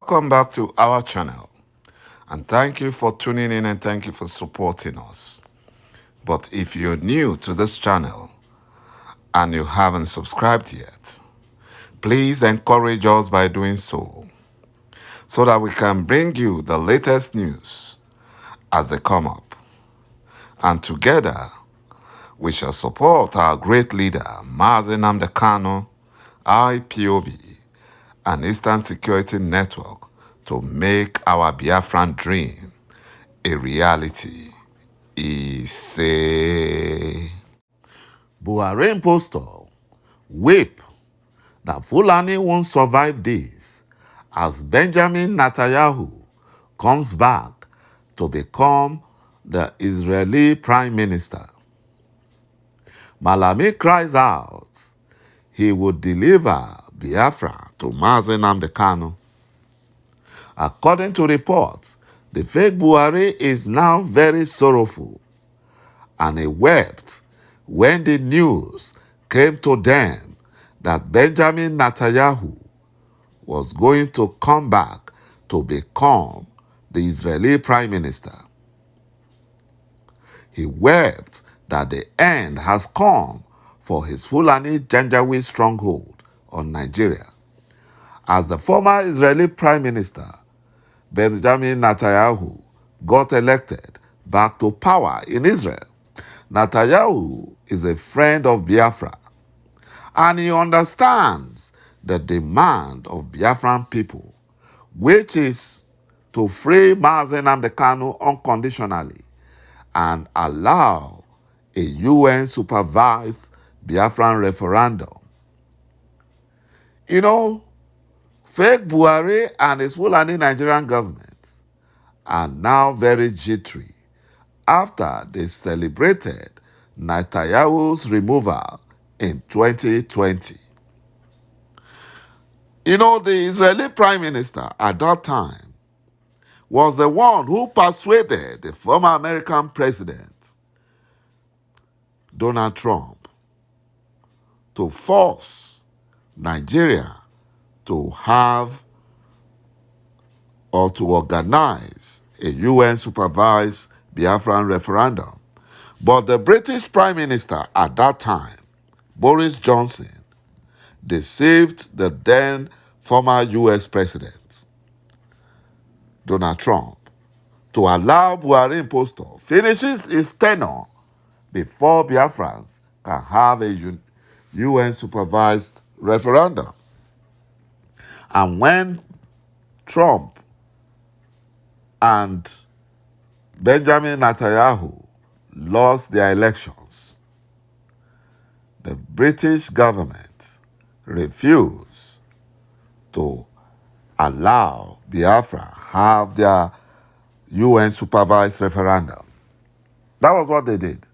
Welcome back to our channel, and thank you for tuning in and thank you for supporting us. But if you're new to this channel and you haven't subscribed yet, please encourage us by doing so that we can bring you the latest news as they come up. And together, we shall support our great leader, Mazi Nnamdi Kanu, IPOB, and Eastern Security Network to make our Biafran dream a reality. Buhari impostor whip that Fulani won't survive this as Benjamin Netanyahu comes back to become the Israeli Prime Minister. Malami cries out he would deliver Biafra to Mazi Nnamdi Kanu. According to reports, the fake Buhari is now very sorrowful, and he wept when the news came to them that Benjamin Netanyahu was going to come back to become the Israeli Prime Minister. He wept that the end has come for his Fulani Janjaweed stronghold on Nigeria, as the former Israeli Prime Minister Benjamin Netanyahu got elected back to power in Israel. Netanyahu is a friend of Biafra, and he understands the demand of Biafran people, which is to free Mazi Nnamdi Kanu unconditionally and allow a UN-supervised Biafran referendum. You know, fake Buhari and his Fulani Nigerian government are now very jittery after they celebrated Netanyahu's removal in 2020. You know, the Israeli Prime Minister at that time was the one who persuaded the former American President, Donald Trump, to force Nigeria to have or to organize a UN-supervised Biafran referendum. But the British Prime Minister at that time, Boris Johnson, deceived the then former US President, Donald Trump, to allow Buhari impostor finishes his tenure before Biafrans can have a UN-supervised referendum. And when Trump and Benjamin Netanyahu lost their elections, the British government refused to allow Biafra have their UN-supervised referendum. That was what they did.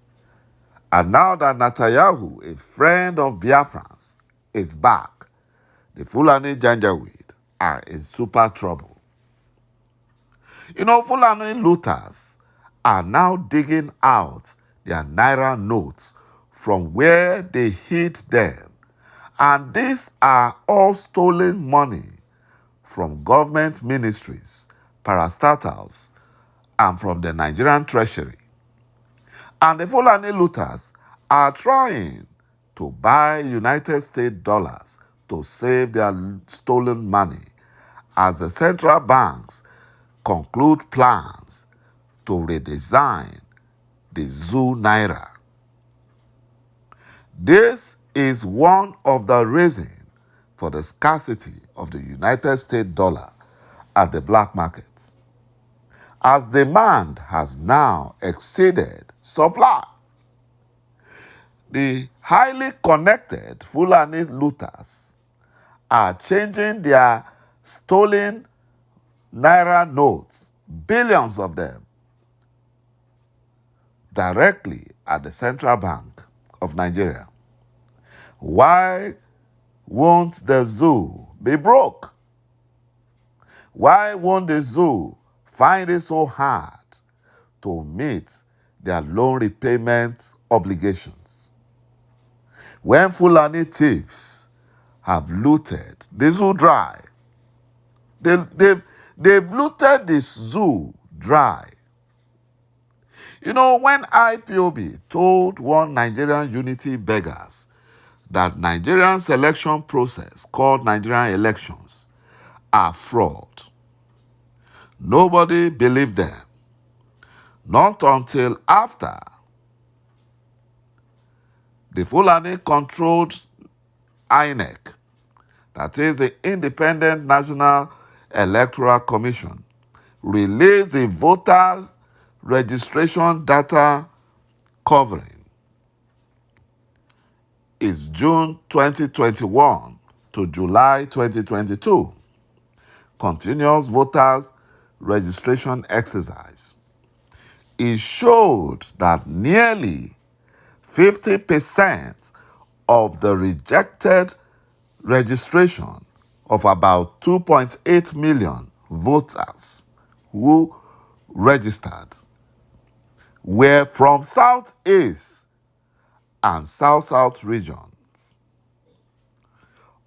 And now that Netanyahu, a friend of Biafrans, is back, the Fulani Janjaweed are in super trouble. You know, Fulani looters are now digging out their Naira notes from where they hid them. And these are all stolen money from government ministries, parastatals, and from the Nigerian treasury. And the Fulani looters are trying to buy United States dollars to save their stolen money as the central banks conclude plans to redesign the Zoo Naira. This is one of the reasons for the scarcity of the United States dollar at the black market, as demand has now exceeded supply. The highly connected Fulani looters are changing their stolen Naira notes, billions of them, directly at the Central Bank of Nigeria. Why won't the zoo be broke? Why won't the zoo find it so hard to meet their loan repayment obligations? When Fulani thieves have looted the zoo dry, They've looted this zoo dry. You know, when IPOB told one Nigerian unity beggars that Nigerian selection process called Nigerian elections are fraud, nobody believed them. Not until after the Fulani-controlled INEC, that is the Independent National Electoral Commission, released the voters' registration data covering is June 2021 to July 2022, continuous voters' registration exercise. It showed that nearly 50% of the rejected registration of about 2.8 million voters who registered were from Southeast and South-South region.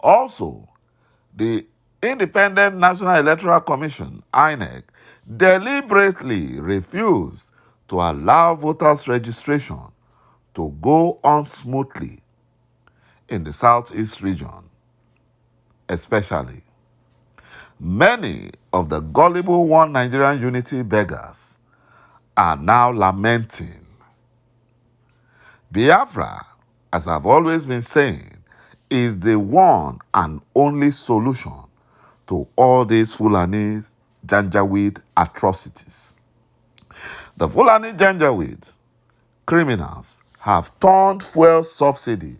Also, the Independent National Electoral Commission, INEC, deliberately refused to allow voters' registration to go on smoothly in the Southeast region, especially. Many of the gullible One Nigerian Unity beggars are now lamenting. Biafra, as I've always been saying, is the one and only solution to all these Fulani Janjaweed atrocities. The Fulani Janjaweed criminals have turned fuel subsidy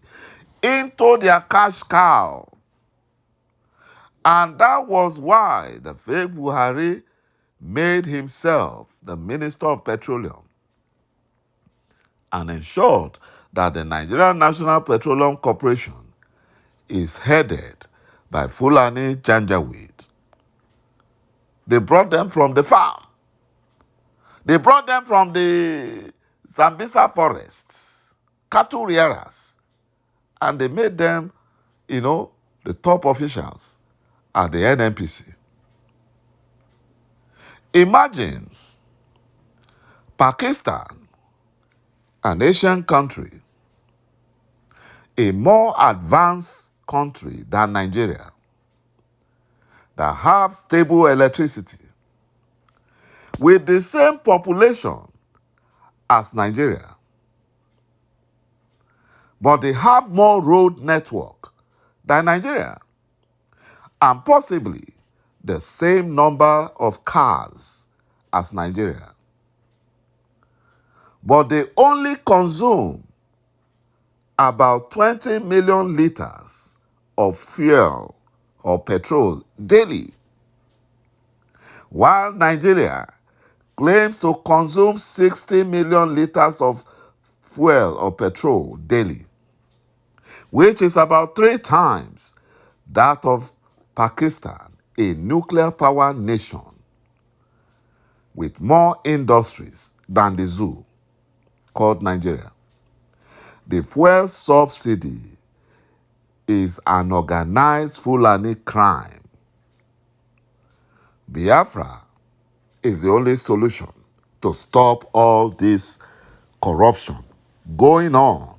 into their cash cow. And that was why the fake Buhari made himself the Minister of Petroleum and ensured that the Nigerian National Petroleum Corporation is headed by Fulani Janjaweed. They brought them from the farm. They brought them from the Zambisa forests, cattle rearers, and they made them, the top officials at the NNPC. Imagine Pakistan, an Asian country, a more advanced country than Nigeria, that have stable electricity, with the same population as Nigeria, but they have more road network than Nigeria, and possibly the same number of cars as Nigeria. But they only consume about 20 million liters of fuel or petrol daily, while Nigeria claims to consume 60 million liters of fuel or petrol daily, which is about 3 times that of Pakistan, a nuclear power nation with more industries than the zoo called Nigeria. The fuel subsidy is an organized Fulani crime. Biafra is the only solution to stop all this corruption going on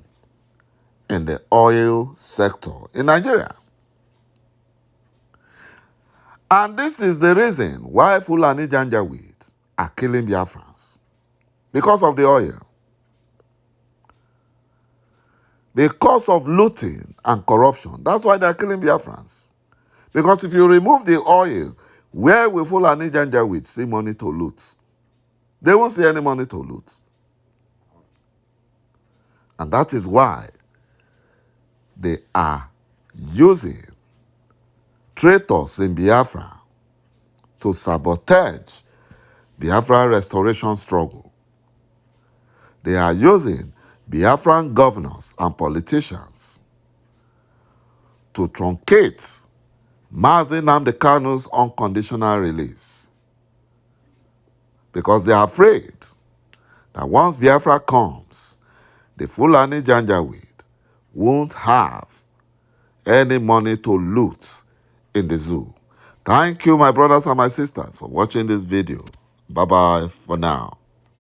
in the oil sector in Nigeria. And this is the reason why Fulani Janjaweed are killing Biafrans. Because of the oil. Because of looting and corruption. That's why they're killing Biafrans. Because if you remove the oil, where will Fulani Janjaweed see money to loot? They won't see any money to loot. And that is why they are using traitors in Biafra to sabotage Biafra restoration struggle. They are using Biafran governors and politicians to truncate Mazi Nnamdi Kanu's unconditional release, because they are afraid that once Biafra comes, the Fulani Janjaweed won't have any money to loot in the zoo. Thank you, my brothers and my sisters, for watching this video. Bye-bye for now.